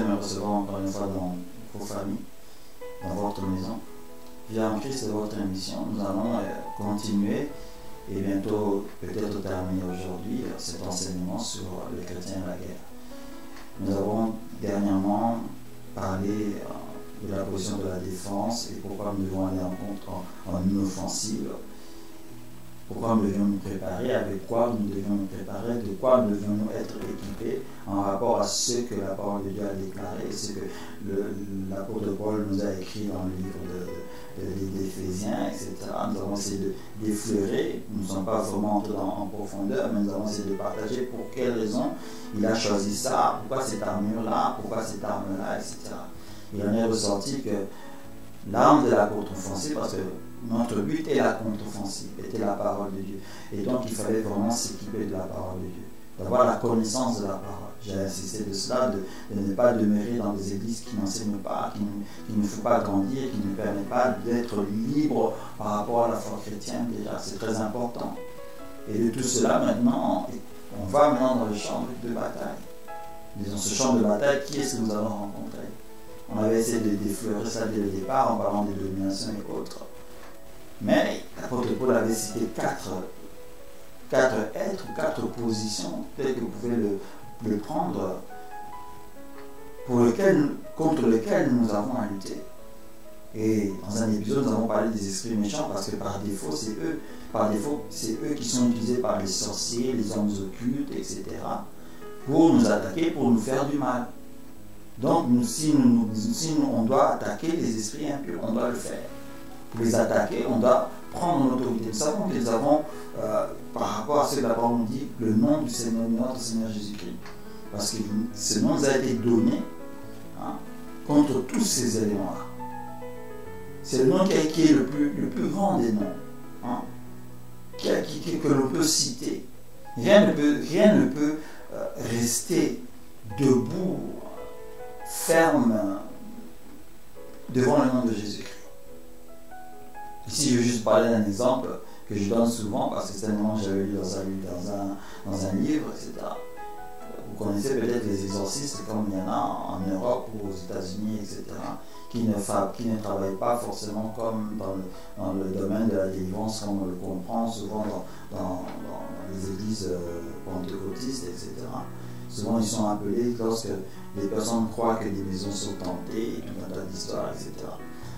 de me recevoir encore une fois dans vos familles, dans votre maison. Via en Christ, votre émission, nous allons continuer et bientôt peut-être terminer aujourd'hui cet enseignement sur les chrétiens et la guerre. Nous avons dernièrement parlé de la position de la défense et pourquoi nous devons aller en une offensive. Pourquoi nous devions nous préparer, avec quoi nous devions nous préparer, de quoi nous devions être équipés en rapport à ce que la parole de Dieu a déclaré, ce que l'apôtre Paul nous a écrit dans le livre d'Éphésiens, etc. Nous avons essayé d'effleurer, nous ne sommes pas vraiment entrés en profondeur, mais nous avons essayé de partager pour quelles raisons il a choisi ça, pourquoi cette armure-là, pourquoi cette arme-là, etc. Il en est ressorti que l'arme de la contre-offensive, parce que notre but est la contre-offensive, était la parole de Dieu. Et donc il fallait vraiment s'équiper de la parole de Dieu, d'avoir la connaissance de la parole. J'ai insisté de cela, de ne pas demeurer dans des églises qui n'enseignent pas, qui ne font pas grandir, qui ne permettent pas d'être libre par rapport à la foi chrétienne déjà. C'est très important. Et de tout cela maintenant, on va maintenant dans le champ de bataille. Dans ce champ de bataille, qui est-ce que nous allons rencontrer? On avait essayé de défleurer ça dès le départ en parlant des dominations et autres. Mais l'apôtre Paul avait cité quatre êtres ou quatre positions, peut-être que vous pouvez le prendre, contre lesquels nous avons à lutter. Et dans un épisode, nous avons parlé des esprits méchants parce que par défaut, c'est eux qui sont utilisés par les sorciers, les hommes occultes, etc. pour nous attaquer, pour nous faire du mal. Donc, si on doit attaquer les esprits impurs, on doit le faire. Pour les attaquer, on doit prendre l'autorité. Nous savons que nous avons, par rapport à ce que la parole nous dit, le nom du Seigneur, notre Seigneur Jésus-Christ. Parce que ce nom nous a été donné contre tous ces éléments-là. C'est le nom qui est le plus grand des noms, que l'on peut citer. Rien ne peut rester debout, ferme, devant le nom de Jésus-Christ. Ici, je vais juste parler d'un exemple que je donne souvent, parce que c'est un moment que j'avais lu dans un livre, etc. Vous connaissez peut-être les exorcistes, comme il y en a en Europe ou aux États-Unis, etc., qui ne travaillent pas forcément comme dans le domaine de la délivrance, comme on le comprend souvent dans les églises pentecôtistes, etc. Souvent, ils sont appelés lorsque les personnes croient que des maisons sont tentées, et tout un tas d'histoires, etc.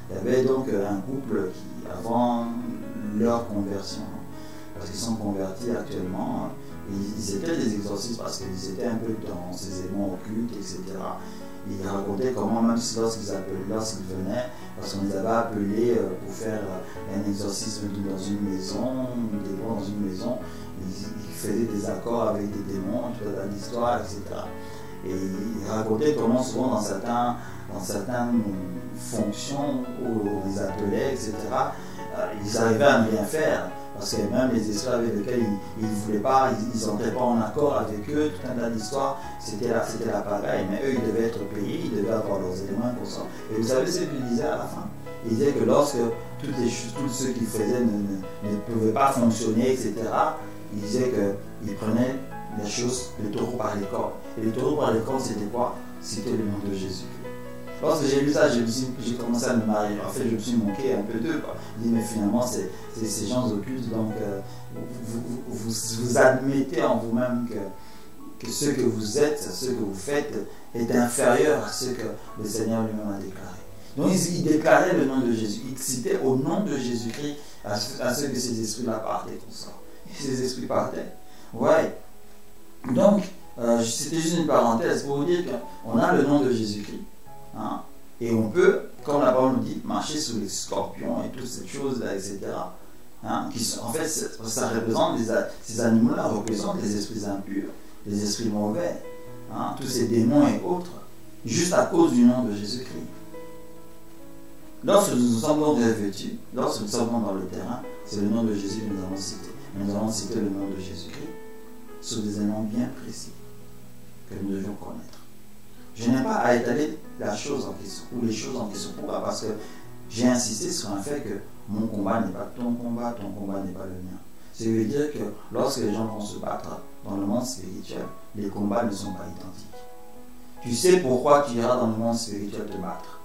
Il y avait donc un couple qui, avant leur conversion, parce qu'ils sont convertis actuellement, ils étaient des exorcistes parce qu'ils étaient un peu dans ces éléments occultes, etc. Ils racontaient comment, même lorsqu'ils venaient, parce qu'on les avait appelés pour faire un exorcisme dans une maison, dans une maison, ils faisaient des accords avec des démons, toute l'histoire, etc. Et ils racontaient comment souvent dans certaines fonctions où on les appelait, etc., ils arrivaient à ne rien faire. Parce que même les esclaves avec lesquels ils ne voulaient pas, ils n'entraient pas en accord avec eux, tout un tas d'histoires, c'était la pareille. Mais eux, ils devaient être payés, ils devaient avoir leurs éléments conscients. Et vous savez ce qu'ils disaient à la fin? Ils disaient que lorsque tous ceux qu'ils faisaient ne pouvaient pas fonctionner, etc., ils disaient qu'ils prenaient les choses, le taureau par les cornes. Et le taureau par les cornes, c'était quoi? C'était le nom de Jésus. Lorsque j'ai lu ça, j'ai commencé à me marier. En fait, je me suis moqué un peu d'eux. Je dis, mais finalement, c'est ces gens occultes. Donc, vous admettez en vous-même que ce que vous êtes, ce que vous faites, est inférieur à ce que le Seigneur lui-même a déclaré. Donc, il déclarait le nom de Jésus. Il citait au nom de Jésus-Christ à ce que ces esprits-là partaient, tout ça. Et ces esprits partaient. Ouais. Donc, c'était juste une parenthèse pour vous dire qu'on a le nom de Jésus-Christ. Et on peut, comme la parole nous dit, marcher sous les scorpions et toutes ces choses-là, etc. En fait, ça représente, ces animaux-là représentent les esprits impurs, les esprits mauvais, tous ces démons et autres, juste à cause du nom de Jésus-Christ. Lorsque nous sommes revêtus, lorsque nous sommes dans le terrain, c'est le nom de Jésus que nous avons cité. Mais nous avons cité le nom de Jésus-Christ sur des éléments bien précis que nous devions connaître. Je n'ai pas à étaler la chose en question, ou les choses en question. Pourquoi? Parce que j'ai insisté sur un fait que mon combat n'est pas ton combat n'est pas le mien. Ça veut dire que lorsque les gens vont se battre dans le monde spirituel, les combats ne sont pas identiques. Tu sais pourquoi tu iras dans le monde spirituel te battre.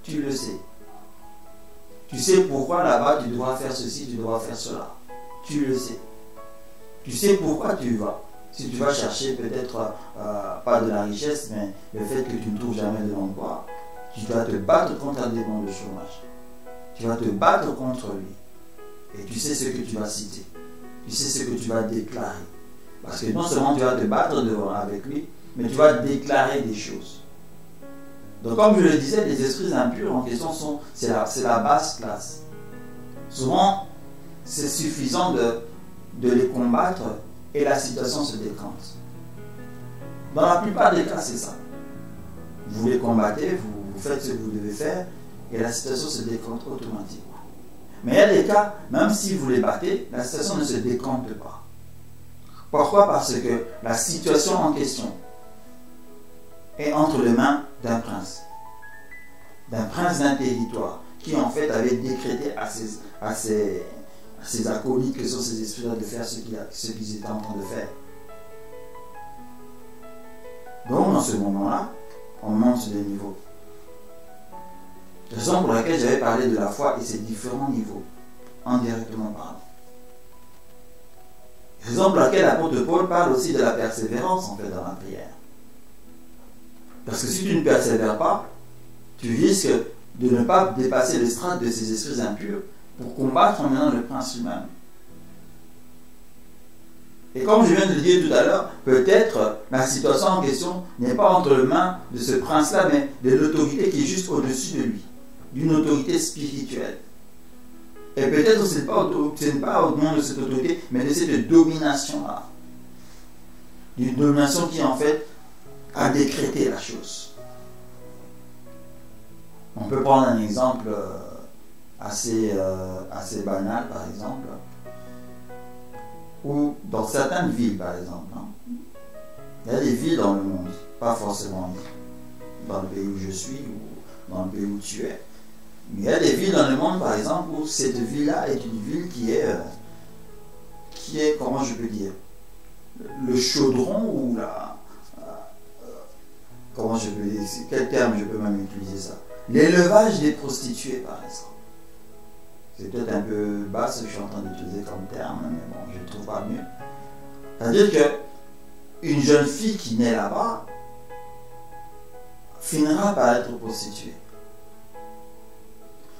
Tu le sais. Tu sais pourquoi là-bas tu devras faire ceci, tu devras faire cela. Tu le sais. Tu sais pourquoi tu vas. Si tu vas chercher peut-être pas de la richesse, mais le fait que tu ne trouves jamais de l'emploi, tu vas te battre contre un démon de chômage. Tu vas te battre contre lui. Et tu sais ce que tu vas citer. Tu sais ce que tu vas déclarer. Parce que non seulement tu vas te battre devant avec lui, mais tu vas déclarer des choses. Donc comme je le disais, les esprits impurs en question c'est la basse classe. Souvent, c'est suffisant de les combattre et la situation se décante. Dans la plupart des cas, c'est ça. Vous les combattez, vous faites ce que vous devez faire et la situation se décante automatiquement. Mais il y a des cas, même si vous les battez, la situation ne se décante pas. Pourquoi? Parce que la situation en question est entre les mains d'un prince d'un territoire, qui en fait avait décrété à ses acolytes, que sont ces esprits-là, de faire ce qu'ils étaient en train de faire. Donc dans ce moment-là, on monte de niveau. Raison pour laquelle j'avais parlé de la foi et ses différents niveaux, indirectement parlant. Raison pour laquelle l'apôtre Paul parle aussi de la persévérance en fait dans la prière. Parce que si tu ne persévères pas, tu risques de ne pas dépasser les strates de ces esprits impurs pour combattre en menant le prince lui-même. Et comme je viens de le dire tout à l'heure, peut-être la situation en question n'est pas entre les mains de ce prince-là, mais de l'autorité qui est juste au-dessus de lui, d'une autorité spirituelle. Et peut-être ce n'est pas au nom de cette autorité, mais de cette domination-là. D'une domination qui en fait a décrété la chose. On peut prendre un exemple assez banal, par exemple, où dans certaines villes, par exemple, il y a des villes dans le monde, pas forcément dans le pays où je suis ou dans le pays où tu es, mais il y a des villes dans le monde, par exemple, où cette ville-là est une ville qui est, comment je peux dire, le chaudron ou comment je peux dire, quel terme je peux même utiliser ça? L'élevage des prostituées, par exemple. C'est peut-être un peu bas ce que je suis en train d'utiliser comme terme, mais bon, je ne trouve pas mieux. C'est-à-dire qu'une jeune fille qui naît là-bas finira par être prostituée.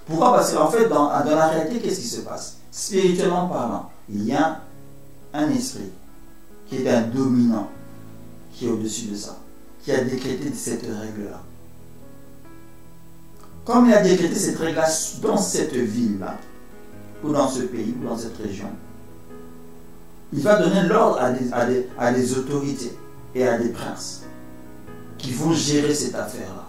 Pourquoi? Parce qu'en fait, dans la réalité, qu'est-ce qui se passe? Spirituellement parlant, il y a un esprit qui est un dominant, qui est au-dessus de ça, qui a décrété cette règle-là. Comme il a décrété cette règle-là dans cette ville-là, ou dans ce pays, ou dans cette région, il va donner l'ordre à des autorités et à des princes qui vont gérer cette affaire-là.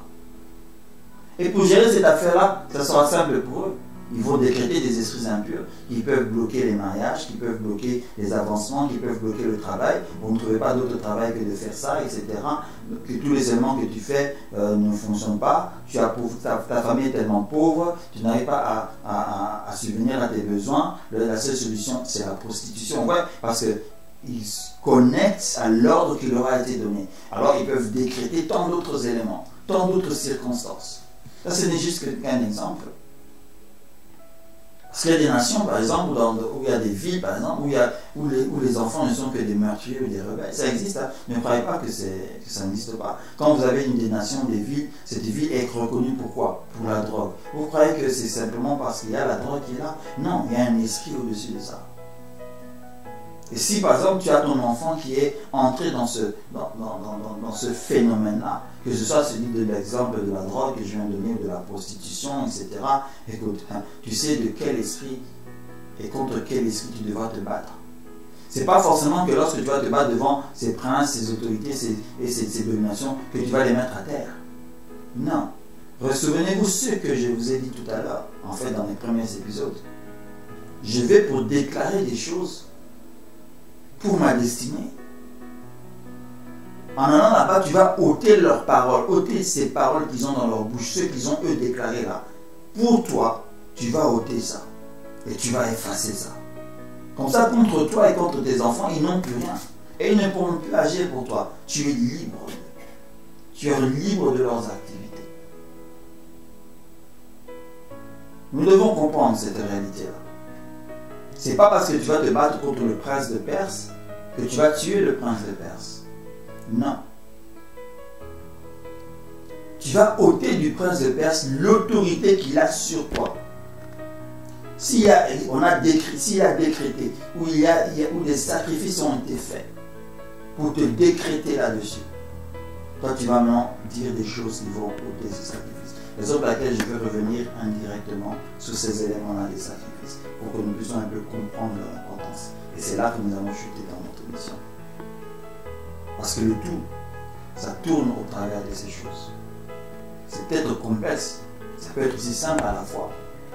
Et pour gérer cette affaire-là, ça sera simple pour eux. Ils vont décréter des esprits impurs qui peuvent bloquer les mariages, qui peuvent bloquer les avancements, qui peuvent bloquer le travail. Vous ne trouvez pas d'autre travail que de faire ça, etc. Que tous les éléments que tu fais ne fonctionnent pas. Ta famille est tellement pauvre, tu n'arrives pas à subvenir à tes besoins. La seule solution, c'est la prostitution. Ouais, parce qu'ils se connectent à l'ordre qui leur a été donné. Alors ils peuvent décréter tant d'autres éléments, tant d'autres circonstances. Ça, ce n'est juste qu'un exemple. Parce qu'il y a des nations, par exemple, où il y a des villes, par exemple, où les enfants ne sont que des meurtriers ou des rebelles. Ça existe, hein. Ne croyez pas que ça n'existe pas. Quand vous avez des nations, des villes, cette ville est reconnue pour quoi? Pour la drogue. Vous croyez que c'est simplement parce qu'il y a la drogue qui est là? Non, il y a un esprit au-dessus de ça. Et si, par exemple, tu as ton enfant qui est entré dans ce phénomène-là, que ce soit celui de l'exemple de la drogue que je viens de donner, de la prostitution, etc. Écoute, hein, tu sais de quel esprit et contre quel esprit tu devras te battre. C'est pas forcément que lorsque tu vas te battre devant ces princes, ces autorités et ces dominations, que tu vas les mettre à terre. Non. Souvenez-vous ce que je vous ai dit tout à l'heure, en fait, dans les premiers épisodes. Je vais pour déclarer des choses pour ma destinée. En allant là-bas, tu vas ôter leurs paroles, ôter ces paroles qu'ils ont dans leur bouche, ceux qu'ils ont eux déclarés là. Pour toi, tu vas ôter ça. Et tu vas effacer ça. Comme ça, contre toi et contre tes enfants, ils n'ont plus rien. Et ils ne pourront plus agir pour toi. Tu es libre. tueurs libres de leurs activités. Nous devons comprendre cette réalité-là. Ce n'est pas parce que tu vas te battre contre le prince de Perse que tu vas tuer le prince de Perse. Non. Tu vas ôter du prince de Perse l'autorité qu'il a sur toi. S'il a décrété, où des sacrifices ont été faits pour te décréter là-dessus, toi tu vas maintenant dire des choses qui vont ôter ces sacrifices. Raison pour laquelle je veux revenir indirectement sur ces éléments-là des sacrifices, pour que nous puissions un peu comprendre leur importance. Et c'est là que nous allons chuter dans notre mission. Parce que le tout, ça tourne au travers de ces choses. C'est peut-être complexe, ça peut être aussi simple à la fois,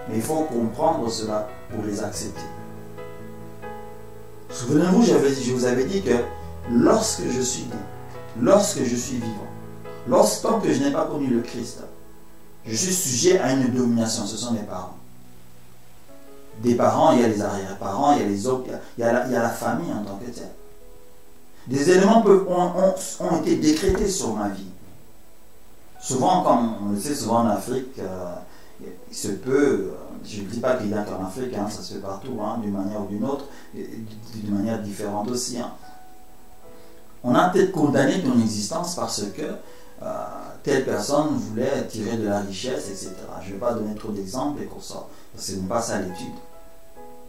mais il faut comprendre cela pour les accepter. Souvenez-vous, je vous avais dit que lorsque je suis vivant, tant que je n'ai pas connu le Christ, je suis sujet à une domination, ce sont mes parents. Des parents, il y a les arrière-parents, il y a les autres, il y a la famille en tant que telle. Des éléments ont été décrétés sur ma vie. Souvent, comme on le sait, souvent en Afrique, il se peut, je ne dis pas qu'il y a qu'en Afrique, hein, ça se fait partout, hein, d'une manière ou d'une autre, d'une manière différente aussi. Hein. On a peut-être condamné ton existence parce que telle personne voulait tirer de la richesse, etc. Je ne vais pas donner trop d'exemples et pour ça, parce que ce n'est pas ça l'étude.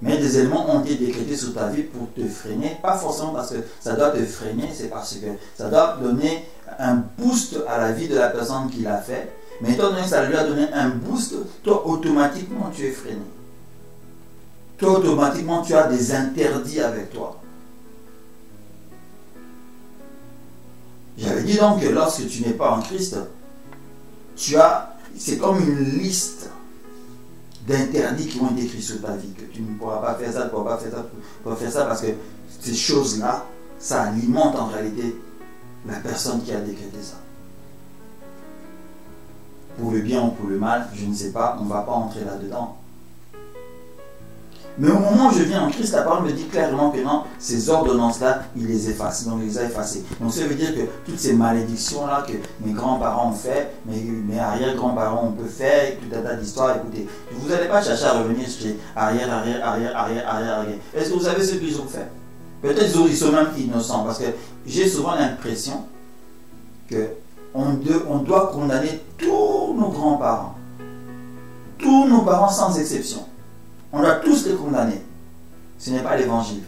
Mais des éléments ont été décrétés sur ta vie pour te freiner, pas forcément parce que ça doit te freiner, c'est parce que ça doit donner un boost à la vie de la personne qui l'a fait. Mais étant donné que ça lui a donné un boost, toi automatiquement tu es freiné. Toi automatiquement tu as des interdits avec toi. J'avais dit donc que lorsque tu n'es pas en Christ, c'est comme une liste d'interdits qui vont être écrits sur ta vie, que tu ne pourras pas faire ça, tu ne pourras pas faire ça, tu ne pourras pas faire ça, parce que ces choses-là, ça alimente en réalité la personne qui a décrété ça. Pour le bien ou pour le mal, je ne sais pas, on ne va pas entrer là-dedans. Mais au moment où je viens en Christ, la parole me dit clairement que non, ces ordonnances-là, il les efface. Donc il les a effacées. Donc ça veut dire que toutes ces malédictions-là que mes grands-parents ont fait, mes arrière-grands-parents ont fait, tout un tas d'histoires, écoutez, vous n'allez pas chercher à revenir chez arrière. Est-ce que vous savez ce qu'ils ont fait? Peut-être ils sont même innocents, parce que j'ai souvent l'impression qu'on doit condamner tous nos grands-parents. Tous nos parents sans exception. On doit tous les condamner. Ce n'est pas l'évangile.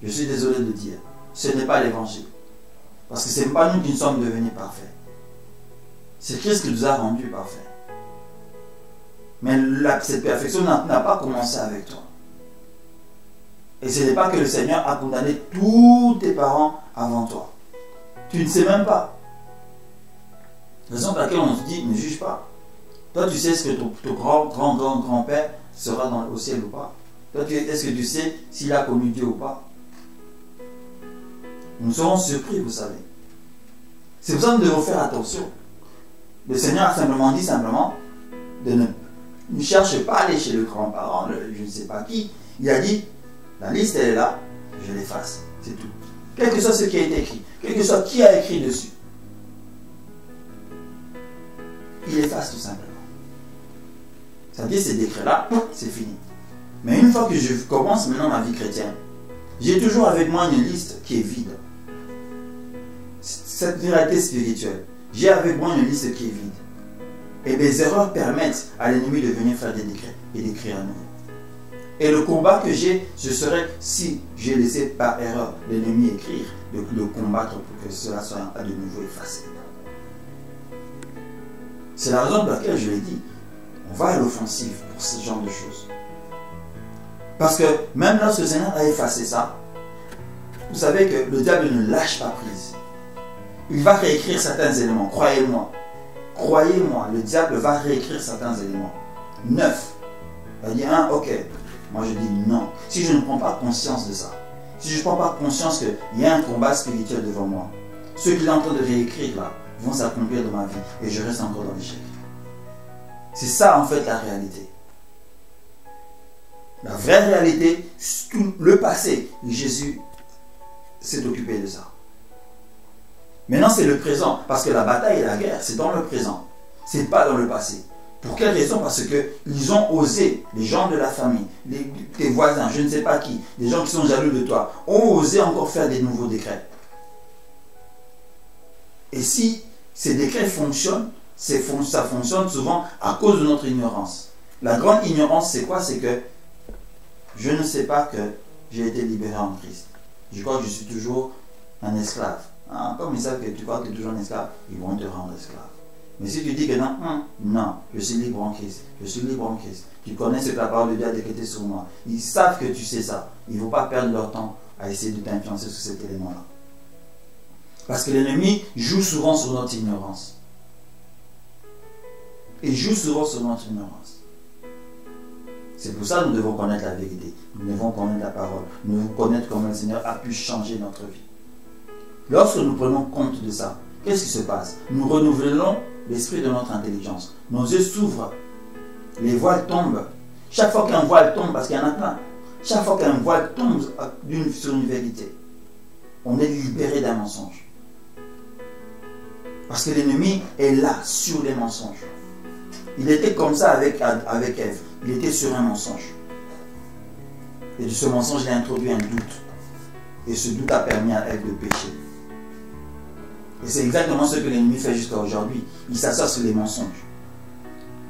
Je suis désolé de dire. Ce n'est pas l'évangile. Parce que ce n'est pas nous qui sommes devenus parfaits. C'est Christ qui nous a rendus parfaits. Mais cette perfection n'a pas commencé avec toi. Et ce n'est pas que le Seigneur a condamné tous tes parents avant toi. Tu ne sais même pas. Raison pour laquelle on se dit, ne juge pas. Toi, tu sais ce que ton grand-grand-grand-père sera au ciel ou pas. Toi, est-ce que tu sais s'il a connu Dieu ou pas? Nous serons surpris, vous savez. C'est pour ça que nous devons faire attention. Le Seigneur a simplement dit ne cherche pas à aller chez le grand-parent, je ne sais pas qui. Il a dit, la liste elle est là, je l'efface. C'est tout. Quel que soit ce qui a été écrit, quel que soit qui a écrit dessus, il efface tout simplement. C'est-à-dire ces décrets-là, c'est fini. Mais une fois que je commence maintenant ma vie chrétienne, j'ai toujours avec moi une liste qui est vide. Cette réalité spirituelle, j'ai avec moi une liste qui est vide. Et mes erreurs permettent à l'ennemi de venir faire des décrets et d'écrire à nouveau. Et le combat que j'ai, ce serait, si j'ai laissé par erreur l'ennemi écrire, de le combattre pour que cela soit de nouveau effacé. C'est la raison pour laquelle je l'ai dit. On va à l'offensive pour ce genre de choses. Parce que même lorsque le Seigneur a effacé ça, vous savez que le diable ne lâche pas prise. Il va réécrire certains éléments, croyez-moi. Croyez-moi, le diable va réécrire certains éléments. 9. Il va dire, ok. Moi je dis non. Si je ne prends pas conscience de ça, si je ne prends pas conscience qu'il y a un combat spirituel devant moi, ce qu'il est en train de réécrire là, vont s'accomplir dans ma vie et je reste encore dans l'échec. C'est ça en fait la réalité. La vraie réalité, tout le passé, Jésus s'est occupé de ça. Maintenant, c'est le présent. Parce que la bataille et la guerre, c'est dans le présent. Ce n'est pas dans le passé. Pour quelle raison? Parce qu'ils ont osé, les gens de la famille, tes voisins, je ne sais pas qui, les gens qui sont jaloux de toi, ont osé encore faire des nouveaux décrets. Et si ces décrets fonctionnent, ça fonctionne souvent à cause de notre ignorance. La grande ignorance, c'est quoi? C'est que je ne sais pas que j'ai été libéré en Christ. Je crois que je suis toujours un esclave. Hein? Comme ils savent que tu crois que tu es toujours un esclave, ils vont te rendre esclave. Mais si tu dis que non, non, je suis libre en Christ, je suis libre en Christ, tu connais ce que la parole de Dieu a décrété sur moi, ils savent que tu sais ça, ils ne vont pas perdre leur temps à essayer de t'influencer sur cet élément-là. Parce que l'ennemi joue souvent sur notre ignorance. Il joue souvent sur notre ignorance. C'est pour ça que nous devons connaître la vérité, nous devons connaître la parole, nous devons connaître comment le Seigneur a pu changer notre vie. Lorsque nous prenons compte de ça, qu'est-ce qui se passe? Nous renouvelons l'esprit de notre intelligence. Nos yeux s'ouvrent. Les voiles tombent. Chaque fois qu'un voile tombe, parce qu'il y en a plein, chaque fois qu'un voile tombe sur une vérité, on est libéré d'un mensonge. Parce que l'ennemi est là, sur les mensonges. Il était comme ça avec Ève. Il était sur un mensonge. Et de ce mensonge, il a introduit un doute. Et ce doute a permis à Ève de pécher. Et c'est exactement ce que l'ennemi fait jusqu'à aujourd'hui. Il s'assoit sur les mensonges.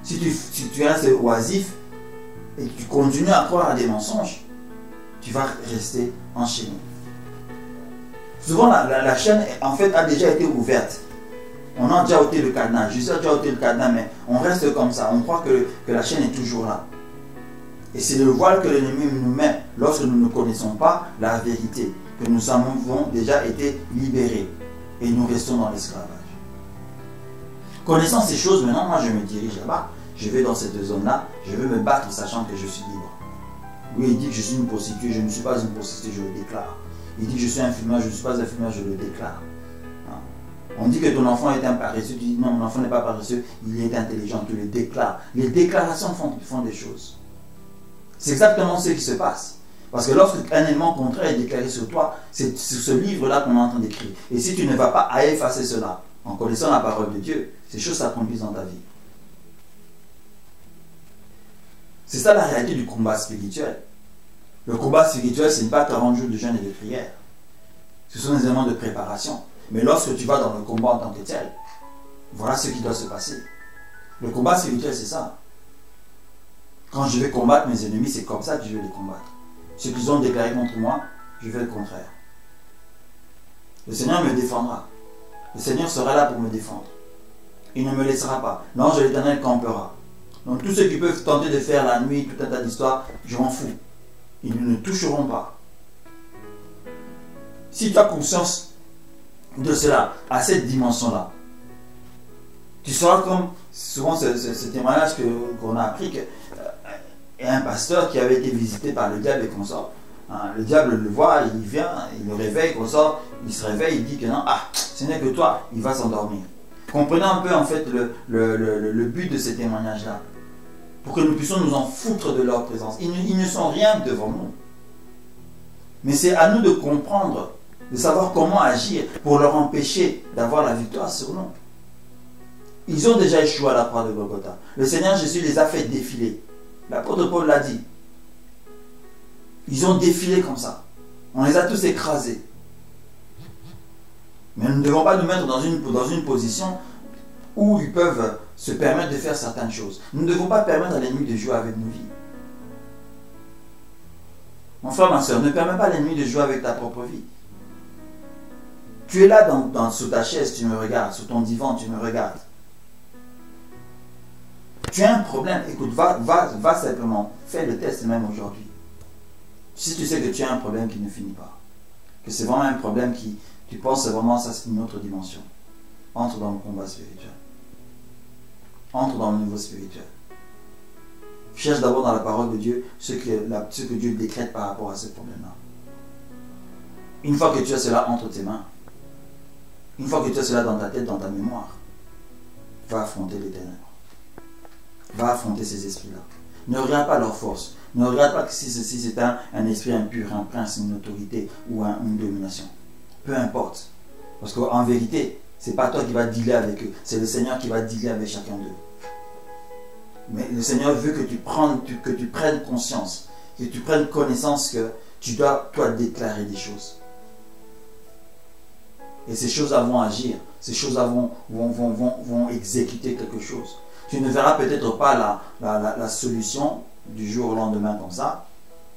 Si tu es oisif et que tu continues à croire à des mensonges, tu vas rester enchaîné. Souvent, la chaîne, en fait, a déjà été ouverte. On a déjà ôté le cadenas. Je sais déjà ôté le cadenas, mais on reste comme ça. On croit que la chaîne est toujours là. Et c'est le voile que l'ennemi nous met lorsque nous ne connaissons pas la vérité, que nous avons déjà été libérés. Et nous restons dans l'esclavage. Connaissant ces choses, maintenant, moi je me dirige là-bas, je vais dans cette zone-là, je veux me battre sachant que je suis libre. Oui, il dit que je suis une prostituée, je ne suis pas une prostituée, je le déclare. Il dit que je suis un fumeur, je ne suis pas un fumeur, je le déclare. On dit que ton enfant est un paresseux, tu dis non, mon enfant n'est pas paresseux, il est intelligent, tu le déclares. Les déclarations font des choses. C'est exactement ce qui se passe. Parce que lorsqu'un élément contraire est déclaré sur toi, c'est sur ce livre-là qu'on est en train d'écrire. Et si tu ne vas pas à effacer cela, en connaissant la parole de Dieu, ces choses s'accomplissent dans ta vie. C'est ça la réalité du combat spirituel. Le combat spirituel, ce n'est pas 40 jours de jeûne et de prière. Ce sont des éléments de préparation. Mais lorsque tu vas dans le combat en tant que tel, voilà ce qui doit se passer. Le combat spirituel, c'est ça. Quand je vais combattre mes ennemis, c'est comme ça que je vais les combattre. Ce qu'ils ont déclaré contre moi, je fais le contraire. Le Seigneur me défendra. Le Seigneur sera là pour me défendre. Il ne me laissera pas. L'ange de l'Éternel campera. Donc tous ceux qui peuvent tenter de faire la nuit, tout un tas d'histoires, je m'en fous. Ils ne nous toucheront pas. Si tu as conscience de cela, à cette dimension-là, tu seras comme souvent ce témoignage qu'on a appris que un pasteur qui avait été visité par le diable et qu'on sort. Hein, le diable le voit, il vient, il le réveille, qu'on sort, il se réveille, il dit que non, ce n'est que toi, il va s'endormir. Comprenez un peu en fait le but de ces témoignages-là. Pour que nous puissions nous en foutre de leur présence. Ils ne sont rien devant nous. Mais c'est à nous de comprendre, de savoir comment agir pour leur empêcher d'avoir la victoire sur nous. Ils ont déjà échoué à la croix de Golgotha. Le Seigneur Jésus les a fait défiler. L'apôtre Paul l'a dit. Ils ont défilé comme ça. On les a tous écrasés. Mais nous ne devons pas nous mettre dans une position où ils peuvent se permettre de faire certaines choses. Nous ne devons pas permettre à l'ennemi de jouer avec nos vies. Mon frère, ma soeur, ne permets pas à l'ennemi de jouer avec ta propre vie. Tu es là sur ta chaise, tu me regardes, sur ton divan, tu me regardes. Tu as un problème, écoute, va simplement, fais le test même aujourd'hui. Si tu sais que tu as un problème qui ne finit pas, que c'est vraiment un problème qui, tu penses vraiment ça c'est une autre dimension, entre dans le combat spirituel. Entre dans le niveau spirituel. Cherche d'abord dans la parole de Dieu ce que Dieu décrète par rapport à ce problème-là. Une fois que tu as cela entre tes mains, une fois que tu as cela dans ta tête, dans ta mémoire, va affronter les ténèbres. Va affronter ces esprits-là. Ne regarde pas leur force. Ne regarde pas que si ceci c'est un esprit impur, un prince, une autorité ou une domination. Peu importe. Parce qu'en vérité, ce n'est pas toi qui vas dealer avec eux, c'est le Seigneur qui va dealer avec chacun d'eux. Mais le Seigneur veut que tu prennes conscience, que tu prennes connaissance que tu dois, toi, déclarer des choses. Et ces choses-là vont agir, ces choses-là vont exécuter quelque chose. Tu ne verras peut-être pas la solution du jour au lendemain comme ça.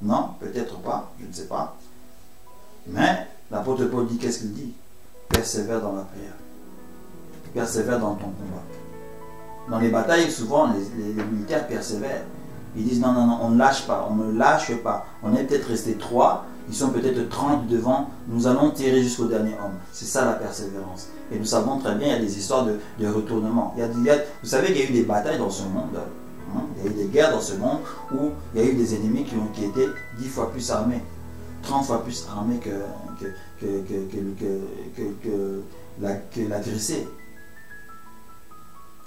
Non, peut-être pas, je ne sais pas. Mais l'apôtre Paul dit, qu'est-ce qu'il dit? Persévère dans la prière. Persévère dans ton combat. Dans les batailles, souvent, les militaires persévèrent. Ils disent, non, non, non, on ne lâche pas, on ne lâche pas. On est peut-être resté 3, ils sont peut-être 30 devant, nous allons tirer jusqu'au dernier homme. C'est ça la persévérance. Et nous savons très bien, il y a des histoires de retournement. Vous savez qu'il y a eu des batailles dans ce monde. Hein? Il y a eu des guerres dans ce monde où il y a eu des ennemis qui étaient 10 fois plus armés, 30 fois plus armés que l'agressé.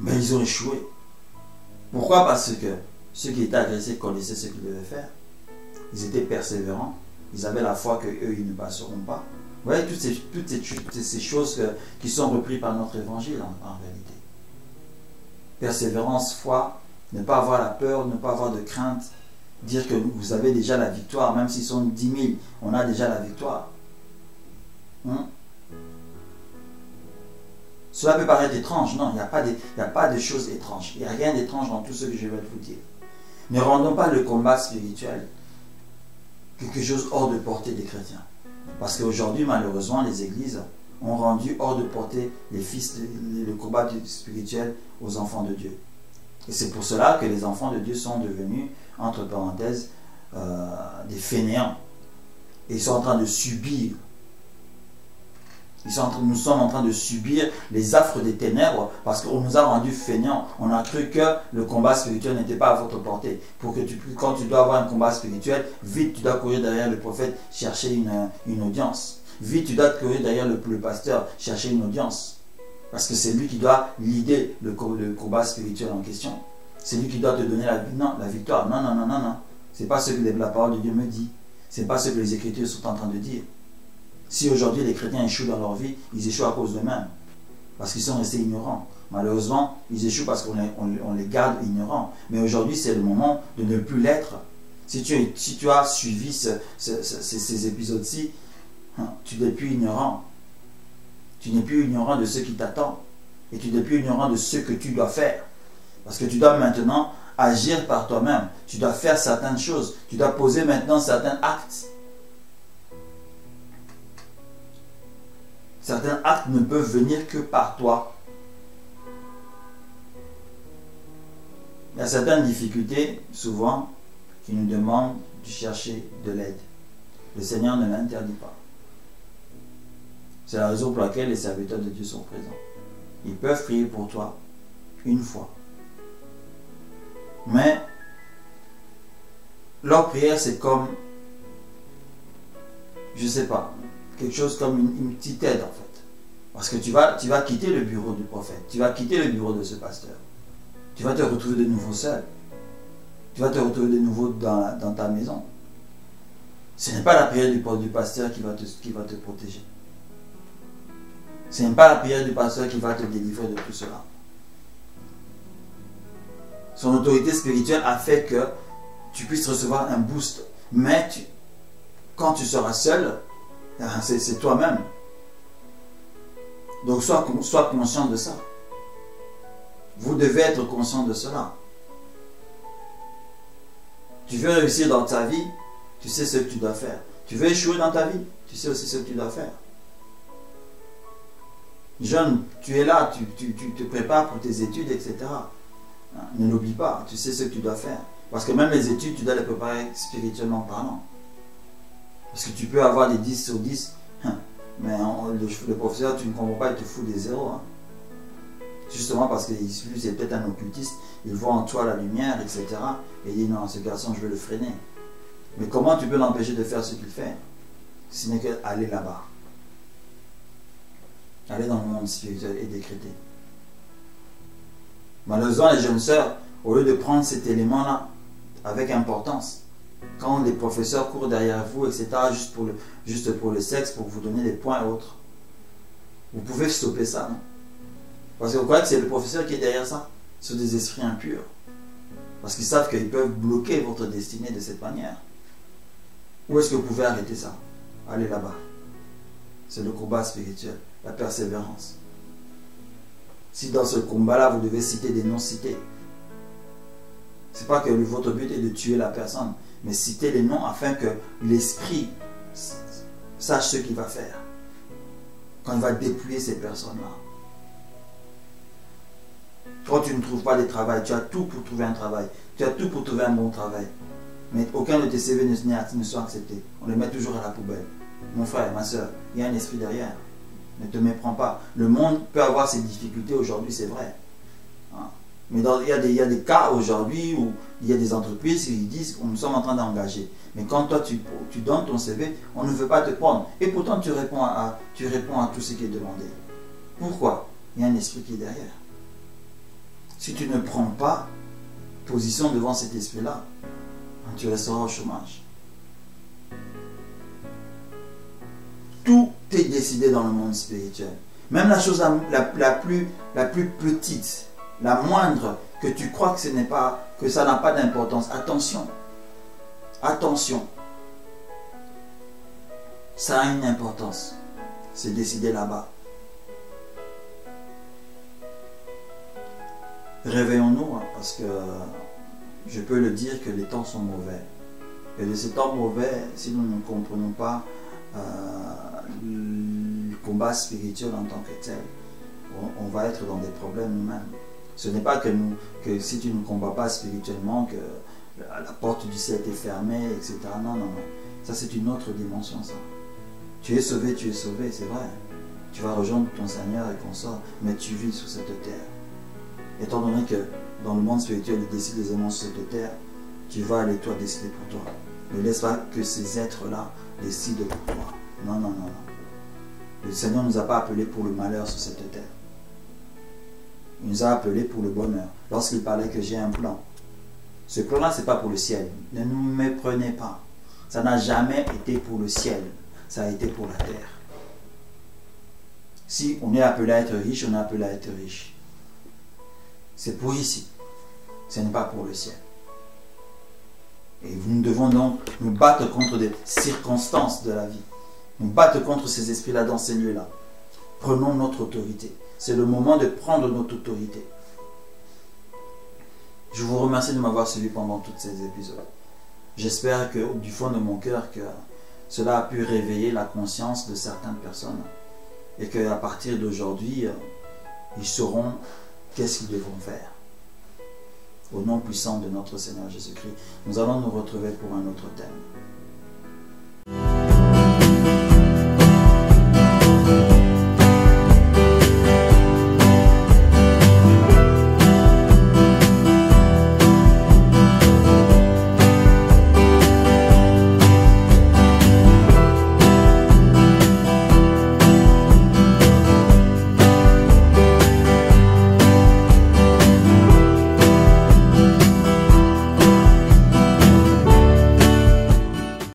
Mais ils ont échoué. Pourquoi? Parce que ceux qui étaient agressés connaissaient ce qu'ils devaient faire. Ils étaient persévérants. Ils avaient la foi qu'eux, ils ne passeront pas. Vous voyez, toutes ces choses qui sont reprises par notre évangile en réalité. Persévérance, foi, ne pas avoir la peur, ne pas avoir de crainte, dire que vous avez déjà la victoire, même s'ils sont 10 000, on a déjà la victoire. Cela peut paraître étrange, non, il n'y a pas de choses étranges. Il n'y a rien d'étrange dans tout ce que je vais vous dire. Ne rendons pas le combat spirituel quelque chose hors de portée des chrétiens. Parce qu'aujourd'hui, malheureusement, les églises ont rendu hors de portée le combat spirituel aux enfants de Dieu. Et c'est pour cela que les enfants de Dieu sont devenus, entre parenthèses, des fainéants. Et ils sont en train de subir. Nous sommes en train de subir les affres des ténèbres parce qu'on nous a rendus fainéants. On a cru que le combat spirituel n'était pas à votre portée. Quand tu dois avoir un combat spirituel, vite tu dois courir derrière le prophète chercher une audience. Vite tu dois courir derrière le pasteur chercher une audience. Parce que c'est lui qui doit leader le combat spirituel en question. C'est lui qui doit te donner la victoire. Non, non, non, non, non. Ce n'est pas ce que la parole de Dieu me dit. Ce n'est pas ce que les Écritures sont en train de dire. Si aujourd'hui les chrétiens échouent dans leur vie, ils échouent à cause d'eux-mêmes. Parce qu'ils sont restés ignorants. Malheureusement, ils échouent parce qu'on les garde ignorants. Mais aujourd'hui, c'est le moment de ne plus l'être. Si tu as suivi ces épisodes-ci, tu n'es plus ignorant. Tu n'es plus ignorant de ce qui t'attend. Et tu n'es plus ignorant de ce que tu dois faire. Parce que tu dois maintenant agir par toi-même. Tu dois faire certaines choses. Tu dois poser maintenant certains actes. Certains actes ne peuvent venir que par toi. Il y a certaines difficultés, souvent, qui nous demandent de chercher de l'aide. Le Seigneur ne l'interdit pas. C'est la raison pour laquelle les serviteurs de Dieu sont présents. Ils peuvent prier pour toi une fois. Mais leur prière, c'est comme, je ne sais pas, quelque chose comme une petite aide en fait. Parce que tu vas quitter le bureau du prophète, tu vas quitter le bureau de ce pasteur. Tu vas te retrouver de nouveau seul. Tu vas te retrouver de nouveau dans ta maison. Ce n'est pas la prière du pasteur qui va te protéger. Ce n'est pas la prière du pasteur qui va te délivrer de tout cela. Son autorité spirituelle a fait que tu puisses recevoir un boost. Mais quand tu seras seul, c'est toi-même. Donc sois conscient de ça. Vous devez être conscient de cela. Tu veux réussir dans ta vie, tu sais ce que tu dois faire. Tu veux échouer dans ta vie, tu sais aussi ce que tu dois faire. Jeune, tu es là, tu te prépares pour tes études, etc. Ne l'oublie pas, tu sais ce que tu dois faire. Parce que même les études, tu dois les préparer spirituellement parlant. Parce que tu peux avoir des 10 sur 10, mais le professeur, tu ne comprends pas, il te fout des zéros. Justement parce que lui, c'est peut-être un occultiste, il voit en toi la lumière, etc. Et il dit non, ce garçon, je vais le freiner. Mais comment tu peux l'empêcher de faire ce qu'il fait? Ce n'est qu'aller là-bas. Aller dans le monde spirituel et décréter. Malheureusement, les jeunes sœurs, au lieu de prendre cet élément-là avec importance, quand les professeurs courent derrière vous, etc., juste pour le sexe, pour vous donner des points et autres, Vous pouvez stopper ça, non? Parce que vous croyez que c'est le professeur qui est derrière ça? Sur des esprits impurs. Parce qu'ils savent qu'ils peuvent bloquer votre destinée de cette manière. Où est-ce que vous pouvez arrêter ça? Allez là-bas. C'est le combat spirituel, la persévérance. Si dans ce combat-là, vous devez citer des non-cités, c'est pas que votre but est de tuer la personne, mais citer les noms afin que l'esprit sache ce qu'il va faire. Quand il va dépouiller ces personnes-là. Quand tu ne trouves pas de travail, tu as tout pour trouver un travail. Tu as tout pour trouver un bon travail. Mais aucun de tes CV ne soit accepté. On les met toujours à la poubelle. Mon frère, ma soeur, il y a un esprit derrière. Ne te méprends pas. Le monde peut avoir ses difficultés aujourd'hui, c'est vrai. Hein? Mais il y a des cas aujourd'hui où il y a des entreprises qui disent nous sommes en train d'engager. Mais quand toi tu donnes ton CV, on ne veut pas te prendre. Et pourtant tu réponds à tout ce qui est demandé. Pourquoi? Il y a un esprit qui est derrière. Si tu ne prends pas position devant cet esprit-là, tu resteras au chômage. Tout est décidé dans le monde spirituel. Même la chose la plus petite, la moindre, que tu crois que ça n'a pas d'importance. Attention. Attention. Ça a une importance. C'est décidé là-bas. Réveillons-nous, hein, parce que je peux le dire que les temps sont mauvais. Et de ces temps mauvais, si nous ne comprenons pas le combat spirituel en tant que tel, on va être dans des problèmes nous-mêmes. Ce n'est pas que si tu ne combats pas spirituellement, que la porte du ciel est fermée, etc. Non, non, non. Ça, c'est une autre dimension, ça. Tu es sauvé, c'est vrai. Tu vas rejoindre ton Seigneur et consort, mais tu vis sur cette terre. Étant donné que dans le monde spirituel, il décide des éléments sur cette terre, tu vas aller toi décider pour toi. Ne laisse pas que ces êtres-là décident pour toi. Non, non, non, non. Le Seigneur ne nous a pas appelés pour le malheur sur cette terre. Il nous a appelés pour le bonheur. Lorsqu'il parlait que j'ai un plan. Ce plan-là, ce n'est pas pour le ciel. Ne nous méprenez pas. Ça n'a jamais été pour le ciel. Ça a été pour la terre. Si on est appelé à être riche, on est appelé à être riche. C'est pour ici. Ce n'est pas pour le ciel. Et nous devons donc nous battre contre des circonstances de la vie. Nous battre contre ces esprits-là dans ces lieux-là. Prenons notre autorité. C'est le moment de prendre notre autorité. Je vous remercie de m'avoir suivi pendant tous ces épisodes. J'espère que du fond de mon cœur que cela a pu réveiller la conscience de certaines personnes et qu'à partir d'aujourd'hui, ils sauront qu'est-ce qu'ils devront faire. Au nom puissant de notre Seigneur Jésus-Christ, nous allons nous retrouver pour un autre thème.